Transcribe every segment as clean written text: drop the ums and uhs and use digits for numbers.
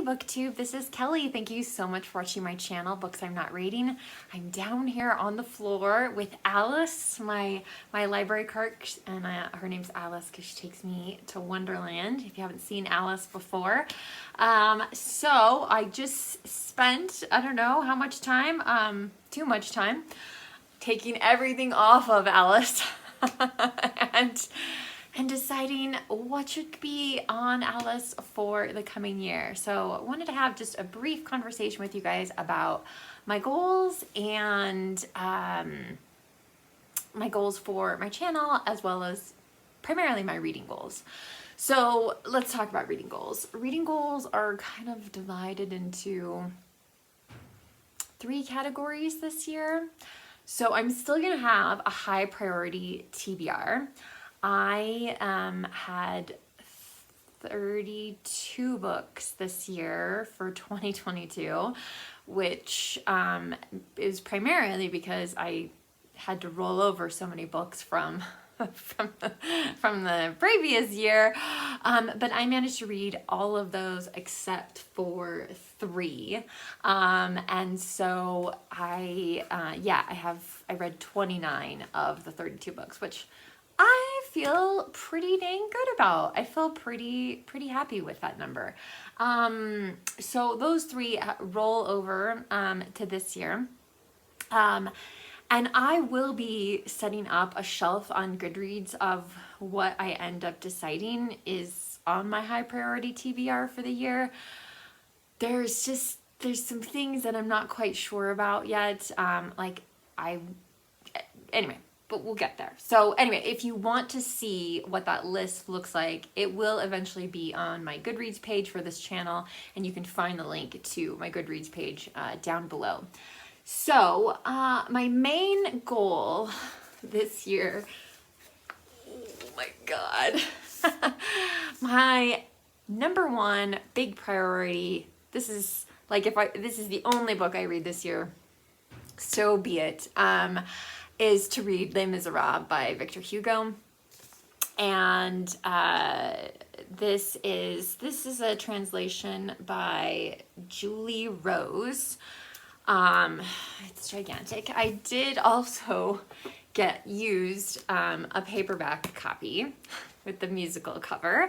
booktube, this is Kelly. Thank you so much for watching my channel, Books I'm Not Reading. I'm down here on the floor with Alice, my library clerk, and her name's Alice because she takes me to Wonderland, if you haven't seen Alice before. So I just spent, I don't know how much time, too much time, taking everything off of Alice and deciding what should be on Alice for the coming year. So I wanted to have just a brief conversation with you guys about my goals and my goals for my channel, as well as primarily my reading goals. So let's talk about reading goals. Reading goals are kind of divided into 3 categories this year. So I'm still gonna have a high priority TBR. I had 32 books this year for 2022, which is primarily because I had to roll over so many books from the previous year, but I managed to read all of those except for 3, and so I read 29 of the 32 books, which I feel pretty dang good about. I feel pretty happy with that number. So those 3 roll over to this year. And I will be setting up a shelf on Goodreads of what I end up deciding is on my high priority TBR for the year. There's some things that I'm not quite sure about yet. Anyway, but we'll get there. So anyway, if you want to see what that list looks like, it will eventually be on my Goodreads page for this channel, and you can find the link to my Goodreads page down below. So my main goal this year, oh my God, my number 1 big priority, this is the only book I read this year, so be it, is to read Les Miserables by Victor Hugo. And this is a translation by Julie Rose. It's gigantic. I did also get used a paperback copy with the musical cover.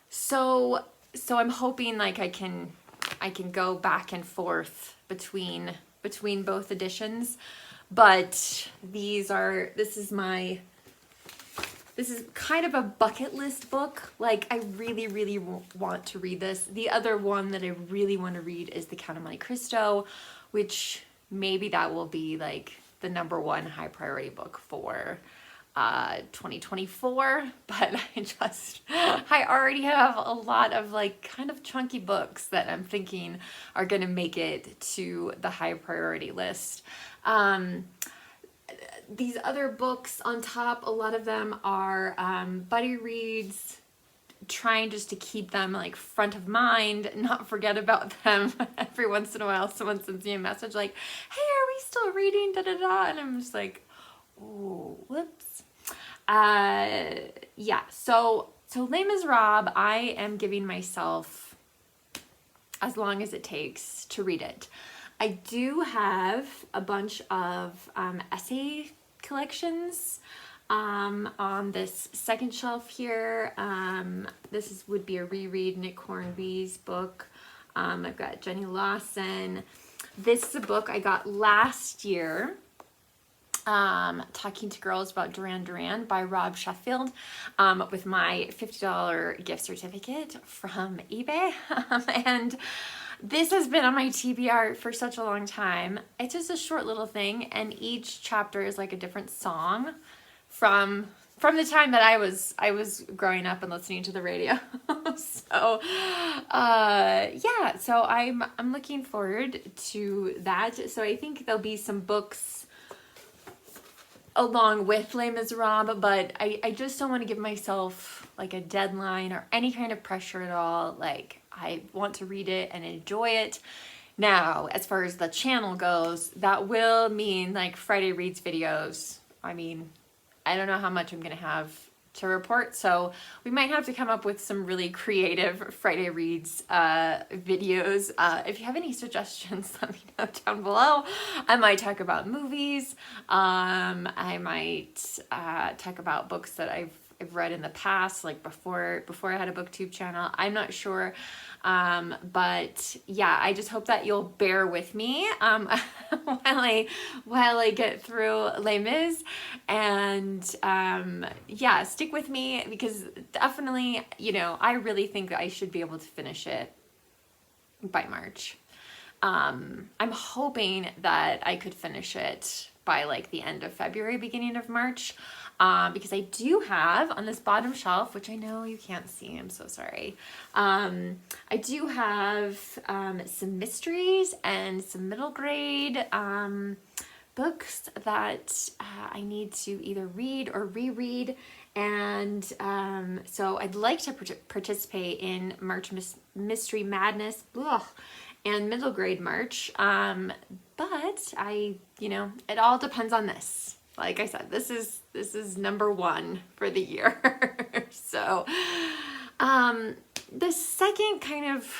So I'm hoping like I can go back and forth between both editions. But this is kind of a bucket list book. Like, I really want to read this. The other one that I really want to read is The Count of Monte Cristo, which maybe that will be like the number 1 high priority book for 2024. But I already have a lot of like kind of chunky books that I'm thinking are going to make it to the high priority list. These other books on top, a lot of them are buddy reads, trying just to keep them like front of mind, not forget about them. Every once in a while someone sends me a message like, hey, are we still reading da da da, and I'm just like, oh, whoops. So Les Miserables, I am giving myself as long as it takes to read it. I do have a bunch of essay collections on this second shelf here. This would be a reread, Nick Hornby's book. I've got Jenny Lawson. This is a book I got last year, Talking to Girls About Duran Duran by Rob Sheffield, with my $50 gift certificate from eBay. And this has been on my TBR for such a long time. It's just a short little thing, and each chapter is like a different song from the time that I was growing up and listening to the radio. So I'm looking forward to that. So I think there'll be some books along with Les Miserables, but I just don't want to give myself like a deadline or any kind of pressure at all. Like, I want to read it and enjoy it. Now, as far as the channel goes, that will mean like Friday Reads videos. I mean, I don't know how much I'm going to have to report. So we might have to come up with some really creative Friday Reads videos. If you have any suggestions, let me know down below. I might talk about movies. I might talk about books that I've read in the past, like before I had a booktube channel. I'm not sure. But yeah, I just hope that you'll bear with me while I get through Les Mis, and yeah, stick with me, because definitely, you know, I really think that I should be able to finish it by March. I'm hoping that I could finish it by like the end of February, beginning of March, because I do have on this bottom shelf, which I know you can't see, I'm so sorry. I do have some mysteries and some middle grade books that I need to either read or reread. And so I'd like to participate in March Mystery Madness. Ugh, and middle grade March, but you know, it all depends on this. Like I said, this is number one for the year. So the second kind of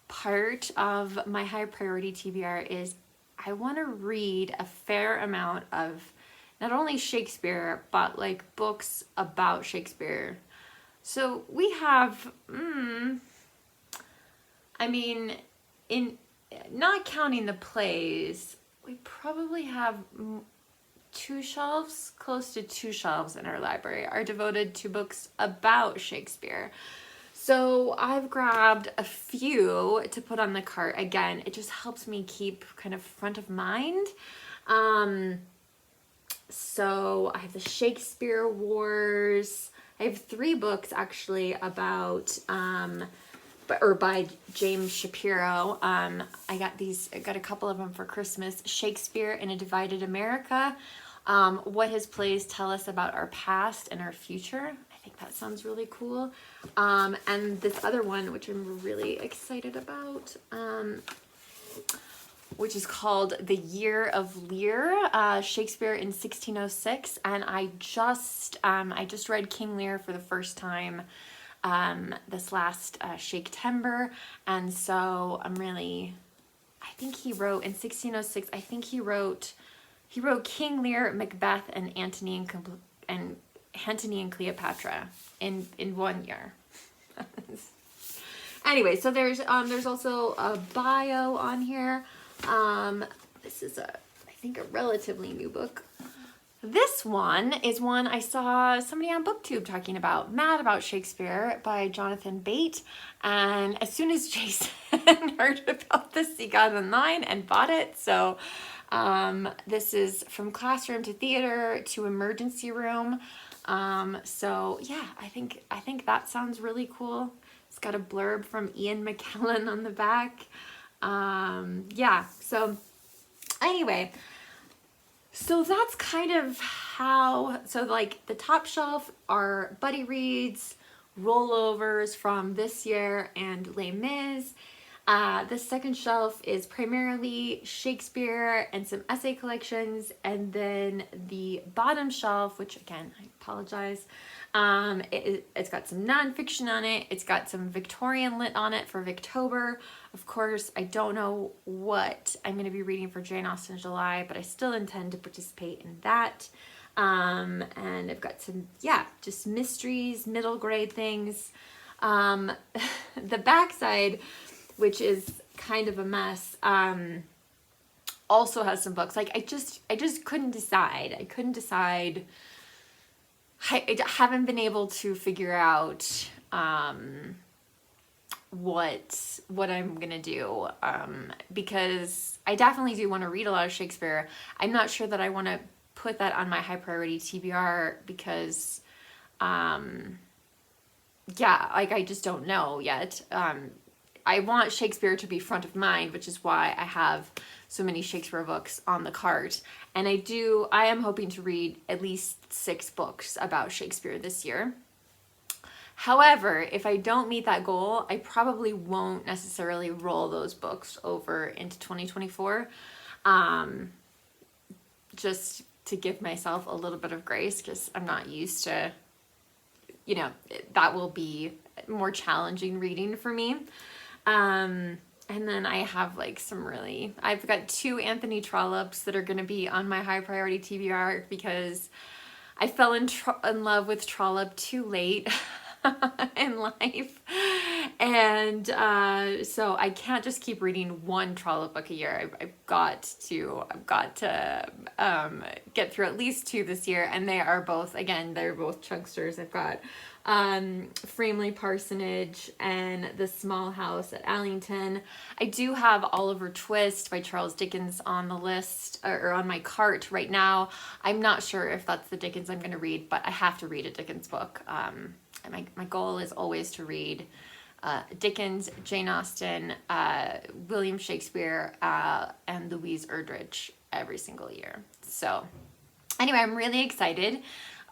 part of my high priority TBR is I want to read a fair amount of not only Shakespeare, but like books about Shakespeare. So we have, I mean, in not counting the plays, we probably have close to two shelves in our library are devoted to books about Shakespeare. So I've grabbed a few to put on the cart. Again, it just helps me keep kind of front of mind. So I have the Shakespeare Wars. I have 3 books actually about by James Shapiro. I got a couple of them for Christmas. Shakespeare in a Divided America. What his plays tell us about our past and our future. I think that sounds really cool. And this other one, which I'm really excited about, which is called The Year of Lear, Shakespeare in 1606. And I just read King Lear for the first time this last Shaktember, and so I think he wrote in 1606, I think he wrote King Lear, Macbeth, and Antony and Cleopatra in 1 year. Anyway, so there's also a bio on here. This is I think a relatively new book. This one is one I saw somebody on BookTube talking about, Mad About Shakespeare by Jonathan Bate. And as soon as Jason heard about this, he got online and bought it. So this is From Classroom to Theater to Emergency Room. So yeah, I think that sounds really cool. It's got a blurb from Ian McKellen on the back. Yeah, so anyway, so that's kind of so like the top shelf are buddy reads, rollovers from this year, and Les Mis. The second shelf is primarily Shakespeare and some essay collections, and then the bottom shelf, which again, I apologize, it's got some nonfiction on it. It's got some Victorian lit on it for Victober. Of course, I don't know what I'm going to be reading for Jane Austen July, but I still intend to participate in that. And I've got some, just mysteries, middle grade things. The backside, which is kind of a mess, also has some books. Like I just couldn't decide. I haven't been able to figure out what I'm gonna do, because I definitely do want to read a lot of Shakespeare. I'm not sure that I want to put that on my high priority TBR because I just don't know yet. I want Shakespeare to be front of mind, which is why I have so many Shakespeare books on the cart. And I am hoping to read at least 6 books about Shakespeare this year. However, if I don't meet that goal, I probably won't necessarily roll those books over into 2024. Just to give myself a little bit of grace, because I'm not used to you know, that will be more challenging reading for me. And then I have like I've got 2 Anthony Trollops that are going to be on my high priority TBR because I fell in love with Trollope too late in life. And so I can't just keep reading one Trollope book a year. I've got to get through at least 2 this year. And they are both, again, they're both chunksters. I've got Framley Parsonage and The Small House at Allington. I do have Oliver Twist by Charles Dickens on the list, or on my cart right now. I'm not sure if that's the Dickens I'm going to read, but I have to read a Dickens book. My goal is always to read Dickens, Jane Austen, William Shakespeare, and Louise Erdrich every single year. So anyway, I'm really excited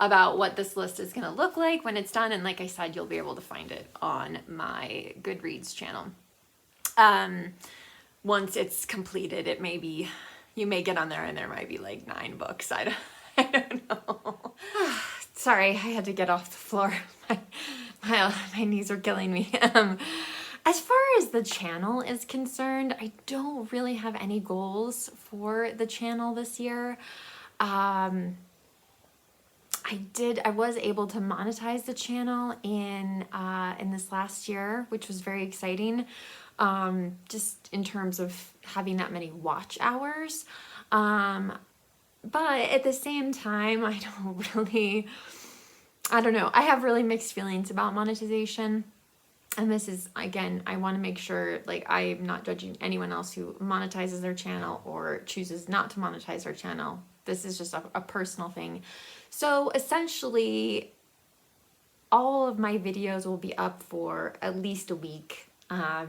about what this list is going to look like when it's done. And like I said, you'll be able to find it on my Goodreads channel. Once it's completed, you may get on there and there might be like 9 books. I don't know. Sorry, I had to get off the floor. My knees are killing me. As far as the channel is concerned, I don't really have any goals for the channel this year. I was able to monetize the channel in this last year, which was very exciting. Just in terms of having that many watch hours. But at the same time, I don't know. I have really mixed feelings about monetization. And this is, again, I want to make sure, like, I'm not judging anyone else who monetizes their channel or chooses not to monetize their channel. This is just a personal thing. So essentially, all of my videos will be up for at least a week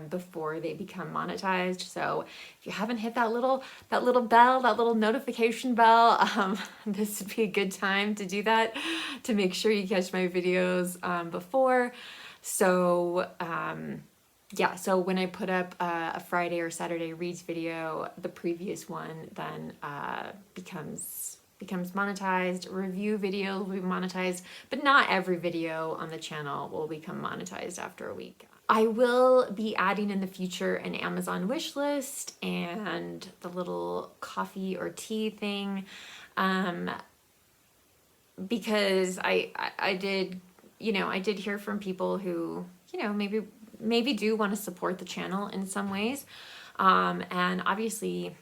before they become monetized. So if you haven't hit that little bell, that little notification bell, this would be a good time to do that, to make sure you catch my videos before. So yeah, so when I put up a Friday or Saturday reads video, the previous one then becomes monetized. Review videos will be monetized, but not every video on the channel will become monetized after a week. I will be adding in the future an Amazon wish list and the little coffee or tea thing, because I did hear from people who, maybe do want to support the channel in some ways, and obviously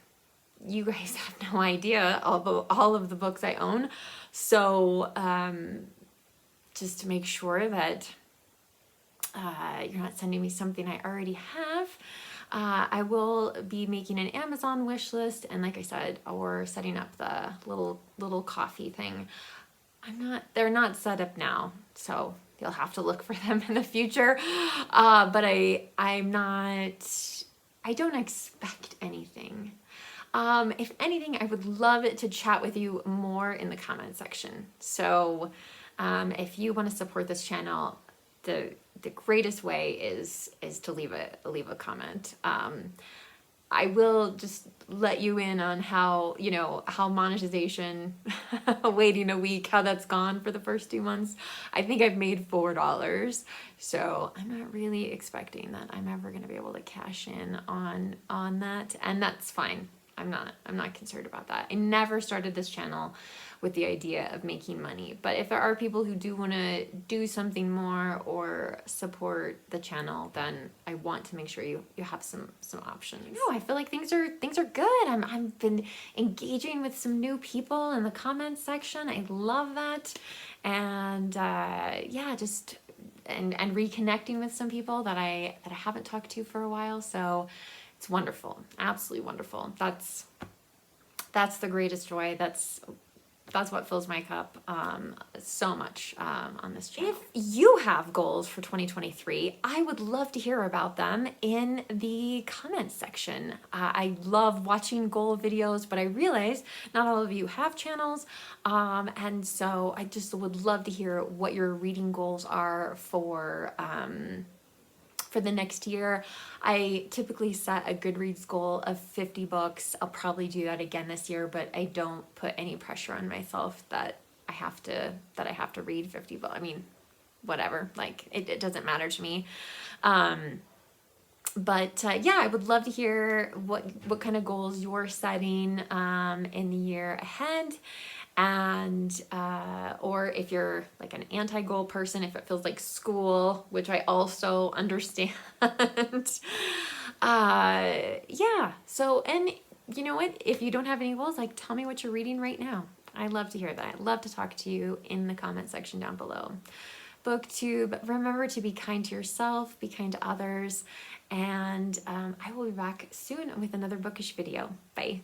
you guys have no idea all of the books I own, so just to make sure that you're not sending me something I already have, I will be making an Amazon wish list, and like I said, or setting up the little coffee thing. They're not set up now, so you'll have to look for them in the future. But I don't expect anything. If anything, I would love to chat with you more in the comment section. So if you want to support this channel, the greatest way is to leave a comment. I will just let you in on how monetization, waiting a week, how that's gone for the first 2 months. I think I've made $4. So I'm not really expecting that I'm ever going to be able to cash in on that. And that's fine. I'm not concerned about that. I never started this channel with the idea of making money. But if there are people who do want to do something more or support the channel, then I want to make sure you have some options. No, I feel like things are good. I've been engaging with some new people in the comments section. I love that. And yeah, just and reconnecting with some people that I haven't talked to for a while. So it's wonderful. Absolutely wonderful. That's the greatest joy. That's what fills my cup so much on this channel. If you have goals for 2023, I would love to hear about them in the comments section. I love watching goal videos, but I realize not all of you have channels, and so I just would love to hear what your reading goals are for the next year. I typically set a Goodreads goal of 50 books. I'll probably do that again this year, but I don't put any pressure on myself that I have to read 50 books. I mean, whatever, like it doesn't matter to me. But yeah, I would love to hear what kind of goals you're setting in the year ahead. And or if you're like an anti-goal person, if it feels like school, which I also understand. Yeah, so, and you know what, if you don't have any goals, like, tell me what you're reading right now. I love to hear that. I'd love to talk to you in the comment section down below. Booktube, remember to be kind to yourself, be kind to others, and I will be back soon with another bookish video. Bye.